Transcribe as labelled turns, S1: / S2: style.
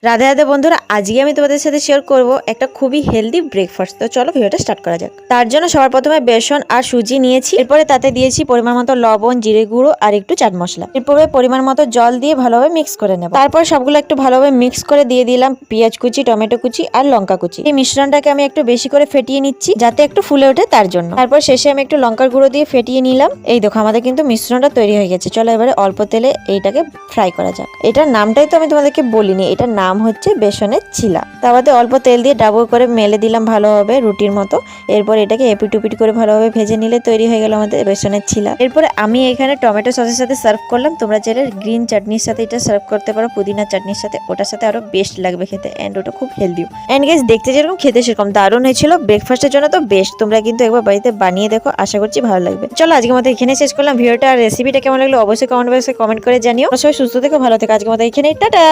S1: রাধে রাধে বন্ধুরা, আজকে আমি তোমাদের সাথে শেয়ার করব একটা খুবই হেলদি ব্রেকফাস্ট। তো চলো ভিডিওটা স্টার্ট করা যাক। তার জন্য সবার প্রথমে বেসন আর সুজি নিয়েছি, এরপরে তাতে দিয়েছি পরিমাণ মতো লবণ, জিরে গুঁড়ো আর একটু চাট মশলা। এরপরে পরিমাণ মতো জল দিয়ে ভালোভাবে মিক্স করে নেব। তারপর সবগুলো একটু ভালোভাবে মিক্স করে দিয়ে দিলাম পেঁয়াজ কুচি, টমেটো কুচি আর লঙ্কা কুচি। এই মিশ্রণটাকে আমি একটু বেশি করে ফেটিয়ে নিচ্ছি যাতে একটু ফুলে ওঠে তার জন্য। তারপর শেষে আমি একটু লঙ্কার গুঁড়ো দিয়ে ফেটিয়ে নিলাম। এই দেখো আমাদের কিন্তু মিশ্রণটা তৈরি হয়ে গেছে। চলো এবারে অল্প তেলে এইটাকে ফ্রাই করা যাক। এটার নামটাই তো আমি তোমাদেরকে বলিনি, এটার নাম হচ্ছে বেসনের ছিলা। তারপরে অল্প তেল দিয়ে ডাবল করে মেলে দিলাম ভালোভাবে রুটির মতো। এরপর এটাকে এপিট উপিট করে ভালোভাবে ভেজে নিলে তৈরি হয়ে গেল আমাদের বেসনের ছিলা। এরপরে আমি এখানে টমেটো সসের সাথে সার্ভ করলাম। তোমরা চাইলে গ্রিন চাটনির সাথে এটা সার্ভ করতে পারো, পুদিনা চাটনির সাথে, ওটার সাথে আরো বেস্ট লাগবে খেতে। এন্ড ওটা খুব হেলদিও। এন্ড গাইস, দেখতে যেরকম খেতে সেরকম দারুণ হয়েছিল। ব্রেকফাস্টের জন্য তো বেস্ট। তোমরা কিন্তু একবার বাড়িতে বানিয়ে দেখো, আশা করছি ভালো লাগবে। চলো আজকের মতো এখানে শেষ করলাম ভিডিওটা। আর রেসিপিটা কেমন লাগলো অবশ্যই কমেন্ট বক্সে কমেন্ট করে জানিও। সবাই সুস্থ থেকো, ভালো থেকো। আজকের মতো এখানেই টাটা।